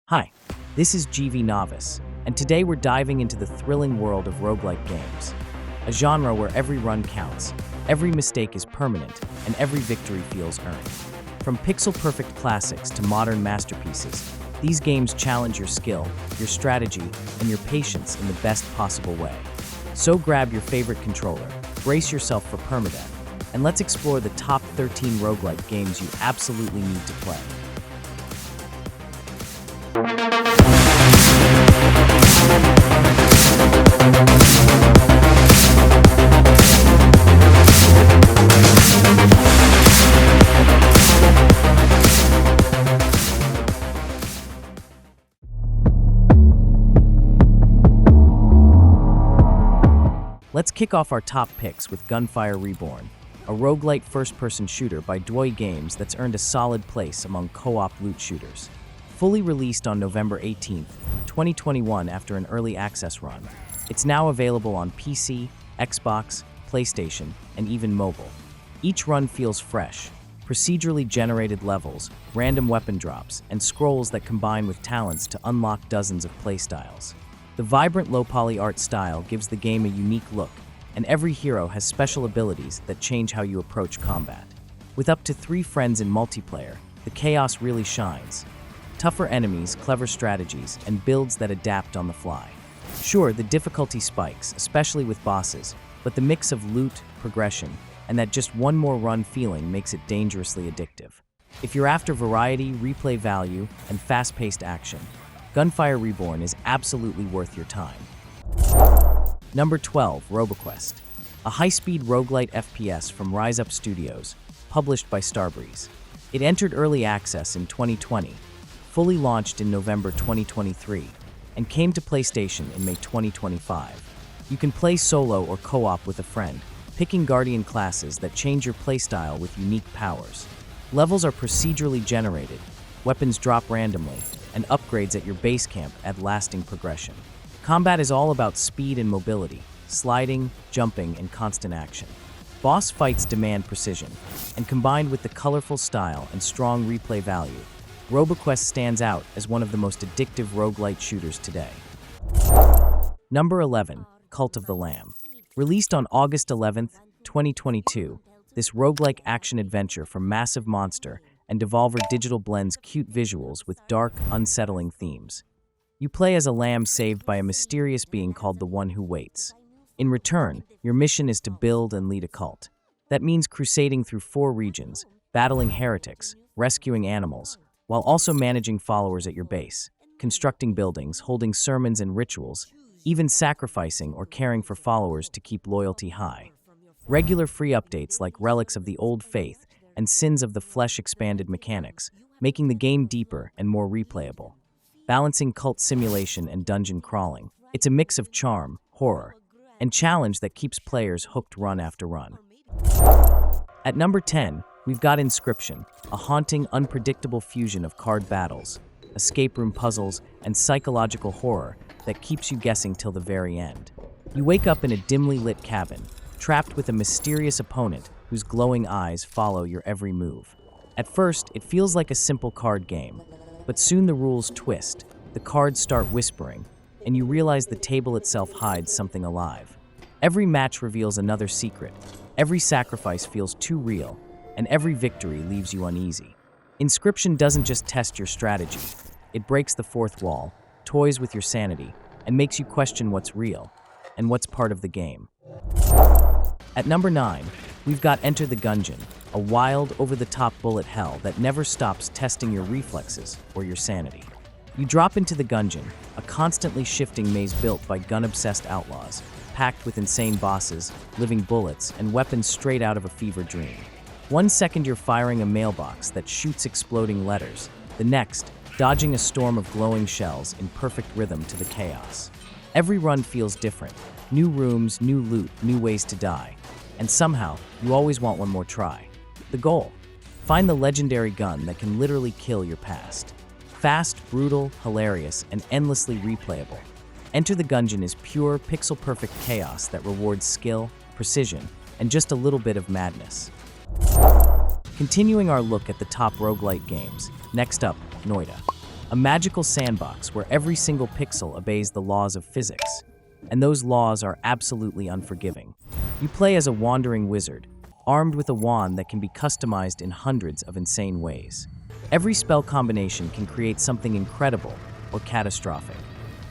Hi, this is GV Novice, and today we're diving into the thrilling world of roguelike games, a genre where every run counts, every mistake is permanent, and every victory feels earned. From pixel-perfect classics to modern masterpieces, these games challenge your skill, your strategy, and your patience in the best possible way. So grab your favorite controller, brace yourself for permadeath, and let's explore the top 13 roguelike games you absolutely need to play. Let's kick off our top picks with Gunfire Reborn, a roguelite first-person shooter by Roguelike Games that's earned a solid place among co-op loot shooters. Fully released on November 18, 2021 after an early access run, it's now available on PC, Xbox, PlayStation, and even mobile. Each run feels fresh, procedurally generated levels, random weapon drops, and scrolls that combine with talents to unlock dozens of playstyles. The vibrant low-poly art style gives the game a unique look, and every hero has special abilities that change how you approach combat. With up to 3 friends in multiplayer, the chaos really shines. Tougher enemies, clever strategies, and builds that adapt on the fly. Sure, the difficulty spikes, especially with bosses, but the mix of loot, progression, and that just one more run feeling makes it dangerously addictive. If you're after variety, replay value, and fast-paced action, Gunfire Reborn is absolutely worth your time. Number 12, Roboquest, a high-speed roguelite FPS from Rise Up Studios, published by Starbreeze. It entered early access in 2020, fully launched in November 2023, and came to PlayStation in May 2025. You can play solo or co-op with a friend, picking guardian classes that change your playstyle with unique powers. Levels are procedurally generated, weapons drop randomly, and upgrades at your base camp add lasting progression. Combat is all about speed and mobility, sliding, jumping, and constant action. Boss fights demand precision, and combined with the colorful style and strong replay value, Roboquest stands out as one of the most addictive roguelite shooters today. Number 11, Cult of the Lamb. Released on August 11, 2022, this roguelike action-adventure from Massive Monster and Devolver Digital blends cute visuals with dark, unsettling themes. You play as a lamb saved by a mysterious being called the One Who Waits. In return, your mission is to build and lead a cult. That means crusading through 4 regions, battling heretics, rescuing animals, while also managing followers at your base, constructing buildings, holding sermons and rituals, even sacrificing or caring for followers to keep loyalty high. Regular free updates like Relics of the Old Faith and Sins of the Flesh expanded mechanics, making the game deeper and more replayable. Balancing cult simulation and dungeon crawling, it's a mix of charm, horror, and challenge that keeps players hooked run after run. At number 10, we've got Inscryption, a haunting, unpredictable fusion of card battles, escape room puzzles, and psychological horror that keeps you guessing till the very end. You wake up in a dimly lit cabin, trapped with a mysterious opponent whose glowing eyes follow your every move. At first, it feels like a simple card game, but soon the rules twist, the cards start whispering, and you realize the table itself hides something alive. Every match reveals another secret, every sacrifice feels too real, and every victory leaves you uneasy. Inscryption doesn't just test your strategy, it breaks the fourth wall, toys with your sanity, and makes you question what's real, and what's part of the game. At number 9, we've got Enter the Gungeon, a wild, over-the-top bullet hell that never stops testing your reflexes or your sanity. You drop into the Gungeon, a constantly shifting maze built by gun-obsessed outlaws, packed with insane bosses, living bullets, and weapons straight out of a fever dream. One second you're firing a mailbox that shoots exploding letters, the next, dodging a storm of glowing shells in perfect rhythm to the chaos. Every run feels different, new rooms, new loot, new ways to die. And somehow, you always want one more try. The goal? Find the legendary gun that can literally kill your past. Fast, brutal, hilarious, and endlessly replayable. Enter the Gungeon is pure, pixel-perfect chaos that rewards skill, precision, and just a little bit of madness. Continuing our look at the top roguelike games, next up, Noita. a magical sandbox where every single pixel obeys the laws of physics, and those laws are absolutely unforgiving. You play as a wandering wizard, armed with a wand that can be customized in hundreds of insane ways. Every spell combination can create something incredible or catastrophic.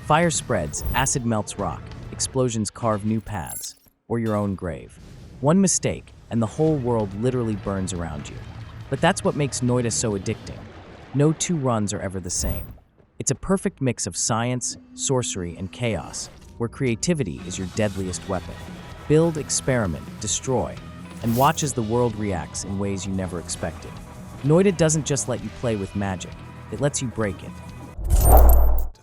Fire spreads, acid melts rock, explosions carve new paths, or your own grave. One mistake, and the whole world literally burns around you. But that's what makes Noita so addicting. No two runs are ever the same. It's a perfect mix of science, sorcery, and chaos, where creativity is your deadliest weapon. Build, experiment, destroy, and watch as the world reacts in ways you never expected. Noita doesn't just let you play with magic, it lets you break it.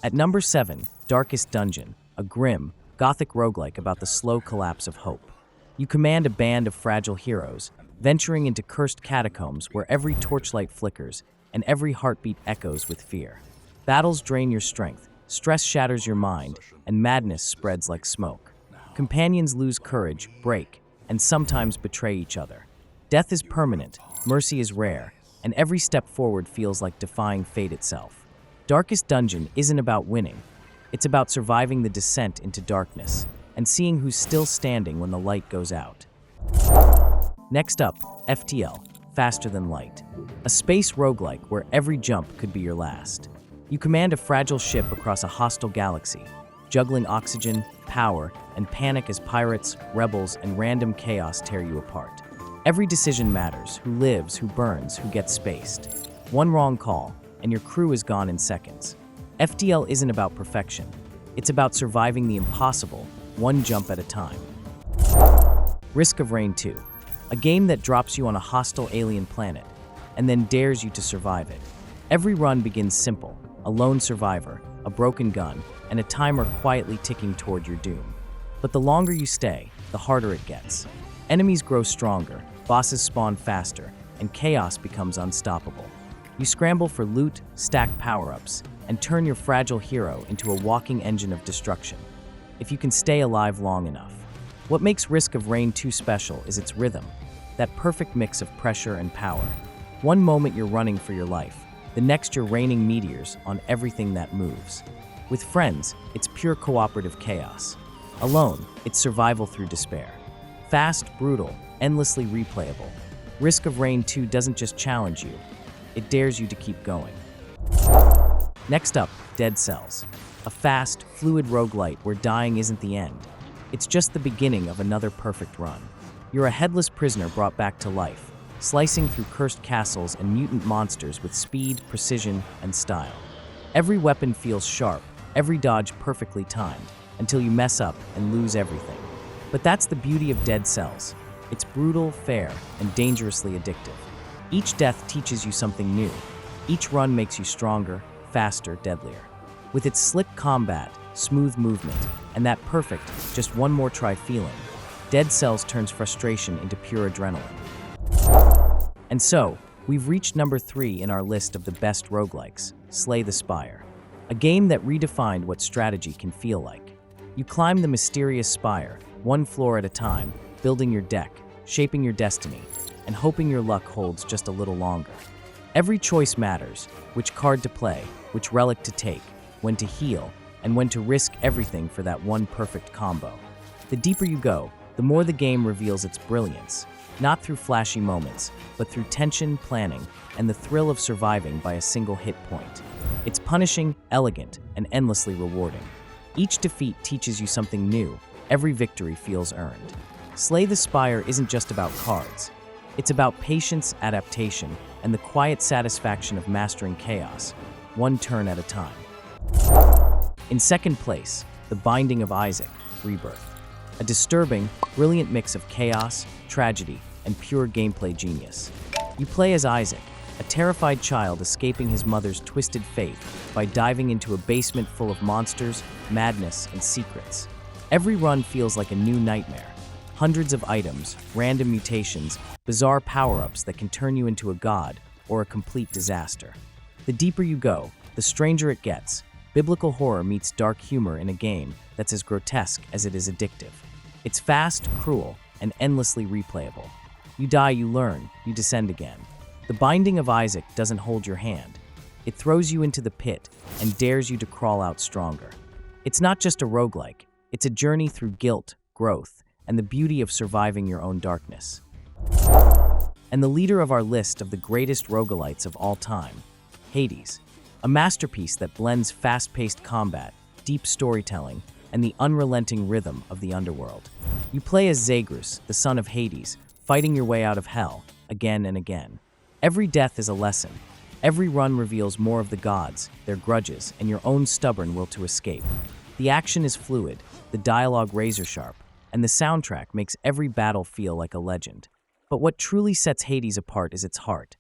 At number 7, Darkest Dungeon, a grim, gothic roguelike about the slow collapse of hope. You command a band of fragile heroes, venturing into cursed catacombs where every torchlight flickers and every heartbeat echoes with fear. Battles drain your strength, stress shatters your mind, and madness spreads like smoke. Companions lose courage, break, and sometimes betray each other. Death is permanent, mercy is rare, and every step forward feels like defying fate itself. Darkest Dungeon isn't about winning. It's about surviving the descent into darkness and seeing who's still standing when the light goes out. Next up, FTL, Faster Than Light, a space roguelike where every jump could be your last. You command a fragile ship across a hostile galaxy, juggling oxygen, power, and panic as pirates, rebels, and random chaos tear you apart. Every decision matters: who lives, who burns, who gets spaced. One wrong call, and your crew is gone in seconds. FTL isn't about perfection. It's about surviving the impossible, one jump at a time. Risk of Rain 2, a game that drops you on a hostile alien planet and then dares you to survive it. Every run begins simple: a lone survivor, a broken gun, and a timer quietly ticking toward your doom. But the longer you stay, the harder it gets. Enemies grow stronger, bosses spawn faster, and chaos becomes unstoppable. You scramble for loot, stack power-ups, and turn your fragile hero into a walking engine of destruction, if you can stay alive long enough. What makes Risk of Rain 2 special is its rhythm, that perfect mix of pressure and power. One moment you're running for your life, the next you're raining meteors on everything that moves. With friends, it's pure cooperative chaos. Alone, it's survival through despair. Fast, brutal, endlessly replayable. Risk of Rain 2 doesn't just challenge you, it dares you to keep going. Next up, Dead Cells, a fast, fluid roguelite where dying isn't the end. It's just the beginning of another perfect run. You're a headless prisoner brought back to life, slicing through cursed castles and mutant monsters with speed, precision, and style. Every weapon feels sharp, every dodge perfectly timed, until you mess up and lose everything. But that's the beauty of Dead Cells. It's brutal, fair, and dangerously addictive. Each death teaches you something new. Each run makes you stronger, faster, deadlier. With its slick combat, smooth movement, and that perfect, just one more try feeling, Dead Cells turns frustration into pure adrenaline. And so, we've reached number 3 in our list of the best roguelikes, Slay the Spire, a game that redefined what strategy can feel like. You climb the mysterious spire, one floor at a time, building your deck, shaping your destiny, and hoping your luck holds just a little longer. Every choice matters: which card to play, which relic to take, when to heal, and when to risk everything for that one perfect combo. The deeper you go, the more the game reveals its brilliance, not through flashy moments, but through tension, planning, and the thrill of surviving by a single hit point. It's punishing, elegant, and endlessly rewarding. Each defeat teaches you something new. Every victory feels earned. Slay the Spire isn't just about cards. It's about patience, adaptation, and the quiet satisfaction of mastering chaos, one turn at a time. In second place, The Binding of Isaac: Rebirth. A disturbing, brilliant mix of chaos, tragedy, and pure gameplay genius. You play as Isaac, a terrified child escaping his mother's twisted fate by diving into a basement full of monsters, madness, and secrets. Every run feels like a new nightmare. Hundreds of items, random mutations, bizarre power-ups that can turn you into a god or a complete disaster. The deeper you go, the stranger it gets. Biblical horror meets dark humor in a game that's as grotesque as it is addictive. It's fast, cruel, and endlessly replayable. You die, you learn, you descend again. The Binding of Isaac doesn't hold your hand. It throws you into the pit and dares you to crawl out stronger. It's not just a roguelike, it's a journey through guilt, growth, and the beauty of surviving your own darkness. And the leader of our list of the greatest roguelites of all time, Hades, a masterpiece that blends fast-paced combat, deep storytelling, and the unrelenting rhythm of the underworld. You play as Zagreus, the son of Hades, fighting your way out of hell, again and again. Every death is a lesson. Every run reveals more of the gods, their grudges, and your own stubborn will to escape. The action is fluid, the dialogue razor-sharp, and the soundtrack makes every battle feel like a legend. But what truly sets Hades apart is its heart.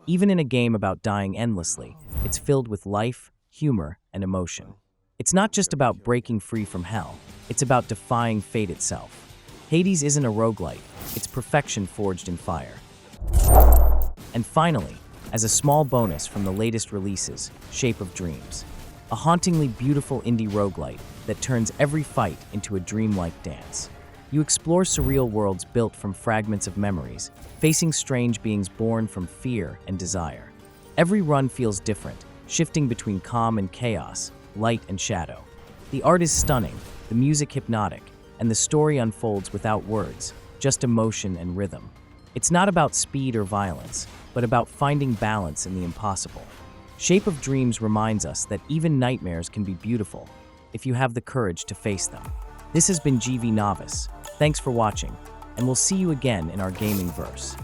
Even in a game about dying endlessly, it's filled with life, humor, and emotion. It's not just about breaking free from hell, it's about defying fate itself. Hades isn't a roguelite, it's perfection forged in fire. And finally, as a small bonus from the latest releases, Shape of Dreams, a hauntingly beautiful indie roguelite that turns every fight into a dreamlike dance. You explore surreal worlds built from fragments of memories, facing strange beings born from fear and desire. Every run feels different, shifting between calm and chaos, light and shadow. The art is stunning, the music hypnotic, and the story unfolds without words, just emotion and rhythm. It's not about speed or violence, but about finding balance in the impossible. Shape of Dreams reminds us that even nightmares can be beautiful, if you have the courage to face them. This has been GV Novice. Thanks for watching, and we'll see you again in our gaming verse.